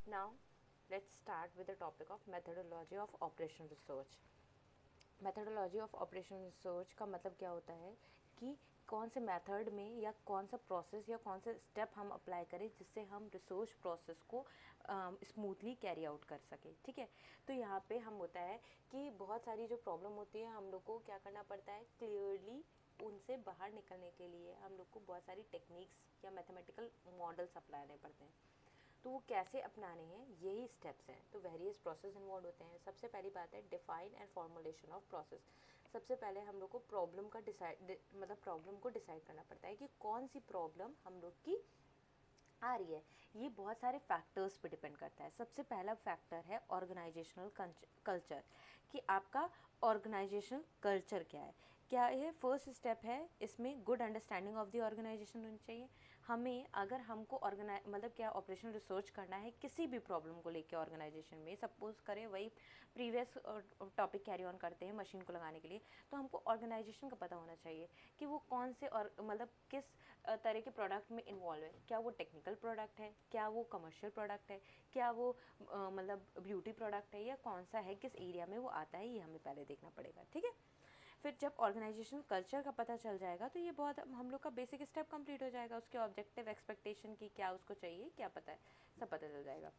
Now, let's start with the topic of methodology of operation research. Methodology of operation research का मतलब क्या होता है कि कौन से मेथड में या कौन सा प्रोसेस या कौन से स्टेप हम अप्लाई करें जिससे हम रिसर्च प्रोसेस को स्मूथली कैरी आउट कर सकें, ठीक है। तो यहाँ पे हम होता है कि बहुत सारी जो प्रॉब्लम होती है हम लोग को क्या करना पड़ता है, क्लियरली उनसे बाहर निकलने के लिए हम लोग को बहुत सारी टेक्निक्स या मैथमेटिकल मॉडल्स अपनाने पड़ते हैं। तो वो कैसे अपनाने हैं, यही स्टेप्स हैं। तो वेरियस प्रोसेस इन्वॉल्व होते हैं। सबसे पहली बात है define and formulation of process. सबसे पहले हम लोग को प्रॉब्लम का प्रॉब्लम को डिसाइड करना पड़ता है कि कौन सी प्रॉब्लम हम लोग की आ रही है। ये बहुत सारे फैक्टर्स पे डिपेंड करता है। सबसे पहला फैक्टर है ऑर्गेनाइजेशनल कल्चर, कि आपका ऑर्गेनाइजेशनल कल्चर क्या है। क्या ये फर्स्ट स्टेप है, इसमें good understanding of the organization होनी चाहिए। हमें अगर हमको क्या ऑपरेशन रिसर्च करना है किसी भी प्रॉब्लम को लेके ऑर्गेनाइजेशन में, सपोज करें वही प्रीवियस टॉपिक कैरी ऑन करते हैं मशीन को लगाने के लिए, तो हमको ऑर्गेनाइजेशन का पता होना चाहिए कि वो कौन से और किस तरह के प्रोडक्ट में इन्वॉल्व है। क्या वो टेक्निकल प्रोडक्ट है, क्या वो कमर्शियल प्रोडक्ट है, क्या वो ब्यूटी प्रोडक्ट है, या कौन सा है, किस एरिया में वो आता है, ये हमें पहले देखना पड़ेगा, ठीक है। फिर जब ऑर्गेनाइजेशन कल्चर का पता चल जाएगा तो ये बहुत हम लोग का बेसिक स्टेप कंप्लीट हो जाएगा। उसके ऑब्जेक्टिव एक्सपेक्टेशन की क्या उसको चाहिए, क्या पता है, सब पता चल जाएगा।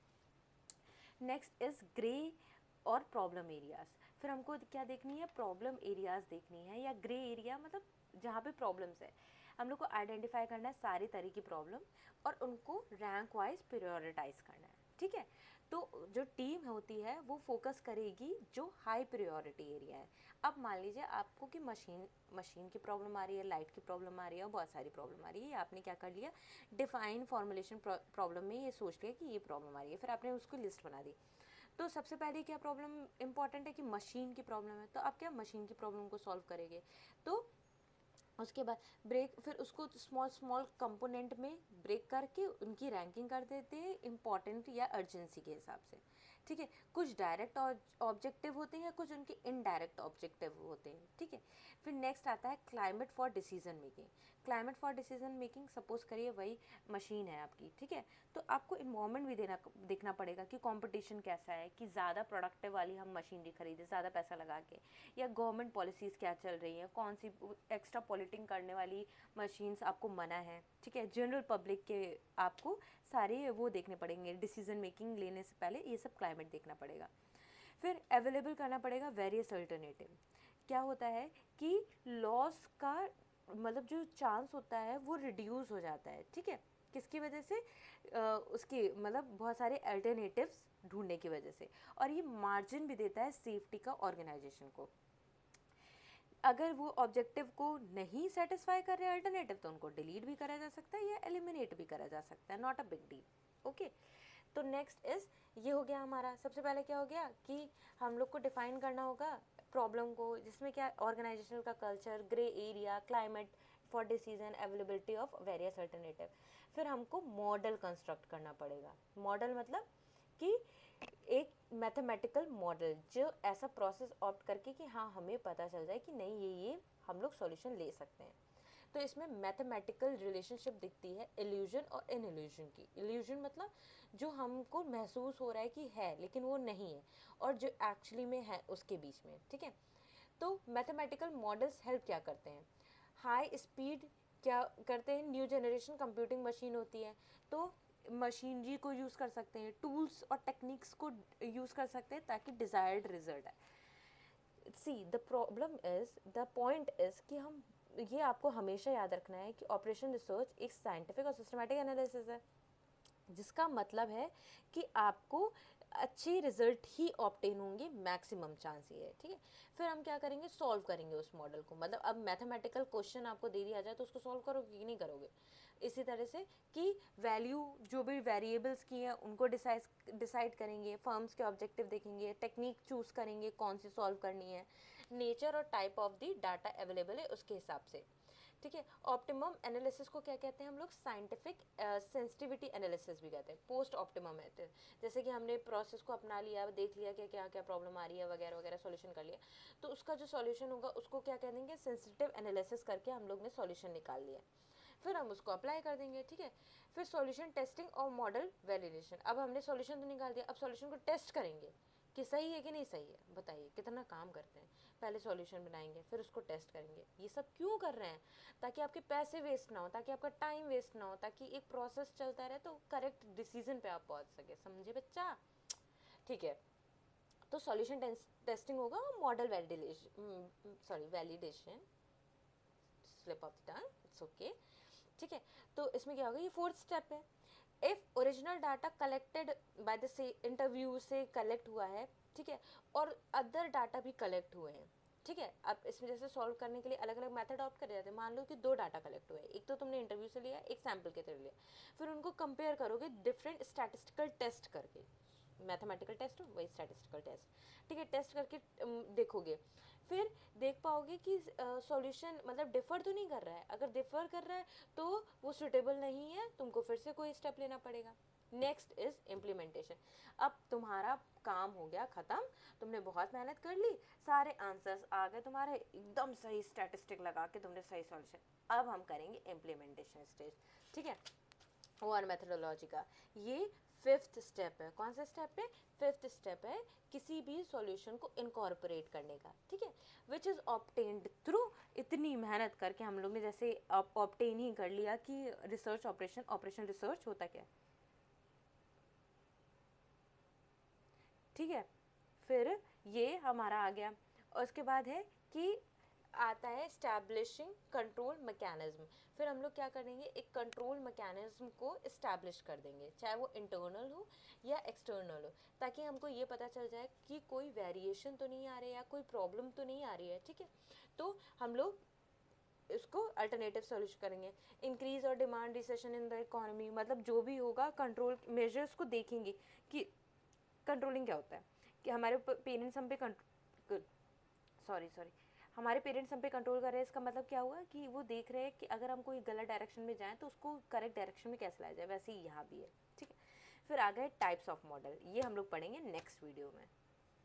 नेक्स्ट इज ग्रे और प्रॉब्लम एरियाज। फिर हमको क्या देखनी है, प्रॉब्लम एरियाज देखनी है, या ग्रे एरिया मतलब जहाँ पे प्रॉब्लम्स है। हम लोग को आइडेंटिफाई करना है सारी तरह की प्रॉब्लम और उनको रैंक वाइज प्रायोरिटाइज करना है, ठीक है। तो जो टीम होती है वो फोकस करेगी जो हाई प्रायोरिटी एरिया है। अब मान लीजिए आपको कि मशीन की प्रॉब्लम आ रही है, लाइट की प्रॉब्लम आ रही है और बहुत सारी प्रॉब्लम आ रही है। आपने क्या कर लिया, डिफाइन फॉर्मुलेशन प्रॉब्लम में ये सोच लिया कि ये प्रॉब्लम आ रही है, फिर आपने उसको लिस्ट बना दी। तो सबसे पहले क्या प्रॉब्लम इंपॉर्टेंट है कि मशीन की प्रॉब्लम है, तो आप क्या मशीन की प्रॉब्लम को सॉल्व करेंगे। तो उसके बाद ब्रेक, फिर उसको स्मॉल स्मॉल कंपोनेंट में ब्रेक करके उनकी रैंकिंग कर देते हैं इम्पॉर्टेंट या अर्जेंसी के हिसाब से, ठीक है। कुछ डायरेक्ट ऑब्जेक्टिव होते हैं, कुछ उनके इनडायरेक्ट ऑब्जेक्टिव होते हैं, ठीक है। फिर नेक्स्ट आता है climate for decision making. Climate for decision making, suppose करिए वही मशीन है आपकी, ठीक है। तो आपको इन्वायरमेंट भी देखना पड़ेगा कि कंपटीशन कैसा है, कि ज़्यादा प्रोडक्टिव वाली हम मशीनरी खरीदें ज़्यादा पैसा लगा के, या गवर्नमेंट पॉलिसीज़ क्या चल रही हैं, कौन सी एक्स्ट्रा पॉलिटिंग करने वाली मशीन्स आपको मना है, ठीक है। जनरल पब्लिक के आपको सारे वो देखने पड़ेंगे, डिसीजन मेकिंग लेने से पहले ये सब क्लाइमेट देखना पड़ेगा। फिर अवेलेबल करना पड़ेगा वेरियस अल्टरनेटिव। क्या होता है कि लॉस का जो चांस होता है वो रिड्यूस हो जाता है, ठीक है। किसकी वजह से, उसकी बहुत सारे अल्टरनेटिव्स ढूंढने की वजह से। और ये मार्जिन भी देता है सेफ्टी का ऑर्गेनाइजेशन को। अगर वो ऑब्जेक्टिव को नहीं सेटिस्फाई कर रहे अल्टरनेटिव, तो उनको डिलीट भी करा जा सकता है या एलिमिनेट भी करा जा सकता है, not a big deal, okay. तो नेक्स्ट इज, ये हो गया हमारा। सबसे पहले क्या हो गया कि हम लोग को डिफाइन करना होगा प्रॉब्लम को, जिसमें क्या ऑर्गेनाइजेशनल का culture, grey area, climate for decision, availability of various alternative. फिर हमको मॉडल कंस्ट्रक्ट करना पड़ेगा। मॉडल मतलब कि एक मैथमेटिकल मॉडल जो ऐसा प्रोसेस ऑप्ट करके कि हाँ हमें पता चल जाए कि नहीं ये हम लोग सॉल्यूशन ले सकते हैं। तो इसमें मैथमेटिकल रिलेशनशिप दिखती है इल्यूजन और इन इल्यूजन की। इल्यूजन मतलब जो हमको महसूस हो रहा है कि है लेकिन वो नहीं है, और जो एक्चुअली में है उसके बीच में, ठीक है। तो मैथमेटिकल मॉडल्स हेल्प क्या करते हैं, हाई स्पीड क्या करते हैं, न्यू जनरेशन कंप्यूटिंग मशीन होती है तो मशीनरी को यूज़ कर सकते हैं, टूल्स और टेक्निक्स को यूज़ कर सकते हैं ताकि डिज़ायर्ड रिजल्ट है। See the problem is, the point is कि हम, ये आपको हमेशा याद रखना है कि ऑपरेशन रिसर्च एक साइंटिफिक और सिस्टमेटिक एनालिसिस है, जिसका मतलब है कि आपको अच्छे रिजल्ट ही ऑब्टेन होंगे, मैक्सिमम चांस ये है, ठीक है। फिर हम क्या करेंगे, सॉल्व करेंगे उस मॉडल को। अब मैथमेटिकल क्वेश्चन आपको दे दिया जाए तो उसको सॉल्व करोगे कि नहीं करोगे। इसी तरह से कि वैल्यू जो भी वेरिएबल्स की है उनको डिसाइड करेंगे, फर्म्स के ऑब्जेक्टिव देखेंगे, टेक्निक चूज़ करेंगे कौन सी सॉल्व करनी है, नेचर और type of the data available है उसके हिसाब से, ठीक है। ऑप्टिमम एनालिसिस को क्या कहते हैं हम लोग, साइंटिफिक सेंसिटिविटी एनालिसिस भी कहते हैं। पोस्ट ऑप्टिमम मेथड, जैसे कि हमने प्रोसेस को अपना लिया, देख लिया कि क्या क्या प्रॉब्लम आ रही है वगैरह वगैरह, सॉल्यूशन कर लिया, तो उसका जो सॉल्यूशन होगा उसको क्या कह देंगे, सेंसिटिव एनालिसिस करके हम लोग ने सॉल्यूशन निकाल लिया। फिर हम उसको अप्लाई कर देंगे, ठीक है। फिर सॉल्यूशन टेस्टिंग और मॉडल वैलिडेशन। अब हमने सॉल्यूशन तो निकाल दिया, अब सॉल्यूशन को टेस्ट करेंगे कि सही है कि नहीं सही है। बताइए कितना काम करते हैं। पहले सॉल्यूशन बनाएंगे, फिर उसको टेस्ट करेंगे। ये सब क्यों कर रहे हैं? ताकि आपके पैसे वेस्ट ना हो, ताकि आपका टाइम वेस्ट ना हो, ताकि एक प्रोसेस चलता रहे तो करेक्ट डिसीजन पे आप पहुंच सके। समझे बच्चा? ठीक है। तो सॉल्यूशन टेस्टिंग होगा और model validation, slip of the tongue, it's okay, ठीक है। तो इसमें क्या होगा, ये फोर्थ स्टेप है। If original data collected by the से इंटरव्यू से कलेक्ट हुआ है, ठीक है, और अदर डाटा भी कलेक्ट हुए हैं, ठीक है। अब इसमें जैसे सॉल्व करने के लिए अलग अलग मेथड ऑप्ट करे जाते हैं। मान लो कि 2 डाटा कलेक्ट हुए, एक तो तुमने इंटरव्यू से लिया, एक सैम्पल के थ्रू लिया। फिर उनको कंपेयर करोगे डिफरेंट स्टैटिस्टिकल टेस्ट करके, मैथमेटिकल टेस्ट वही स्टैटिस्टिकल टेस्ट, ठीक है, टेस्ट करके देखोगे। फिर देख पाओगे कि सॉल्यूशन मतलब डिफ़र तो नहीं कर रहा है। अगर डिफ़र कर रहा है तो वो सुटेबल नहीं है, तुमको फिर से कोई स्टेप लेना पड़ेगा। Next is implementation. अब तुम्हारा काम हो गया ख़त्म, तुमने बहुत मेहनत कर ली, सारे आंसर्स आ गए तुम्हारे, एकदम सही स्टैटिस्टिक लगा के तुमने सही सॉल्यूशन। अब हम करेंगे इम्प्लीमेंटेशन स्टेज, ठीक है, और मेथडोलॉजी का। ये 5th स्टेप है। कौन सा स्टेप है? 5th स्टेप है किसी भी सॉल्यूशन को इनकॉर्पोरेट करने का, ठीक है, विच इज़ ऑब्टेन्ड थ्रू, इतनी मेहनत करके हम लोग ने जैसे ऑब्टेन ही कर लिया कि रिसर्च ऑपरेशन रिसर्च होता क्या है, ठीक है। फिर ये हमारा आ गया, और उसके बाद है कि आता है इस्टेब्लिशिंग कंट्रोल मैकेनिज्म। फिर हम लोग क्या करेंगे, एक कंट्रोल मैकेनिज्म को इस्टेब्लिश कर देंगे, चाहे वो इंटरनल हो या एक्सटर्नल हो, ताकि हमको ये पता चल जाए कि कोई वेरिएशन तो नहीं आ रही है या कोई प्रॉब्लम तो नहीं आ रही है, ठीक है। तो हम लोग इसको अल्टरनेटिव सोल्यूशन करेंगे। इंक्रीज और demand recession in the economy, मतलब जो भी होगा कंट्रोल मेजर्स को देखेंगे कि कंट्रोलिंग क्या होता है, कि हमारे पेरेंट्स हम पे सॉरी हमारे पेरेंट्स हम पे कंट्रोल कर रहे हैं। इसका मतलब क्या हुआ कि वो देख रहे हैं कि अगर हम कोई गलत डायरेक्शन में जाएं तो उसको करेक्ट डायरेक्शन में कैसे लाया जाए, वैसे ही यहाँ भी है, ठीक है। फिर आ गए टाइप्स ऑफ मॉडल, ये हम लोग पढ़ेंगे नेक्स्ट वीडियो में।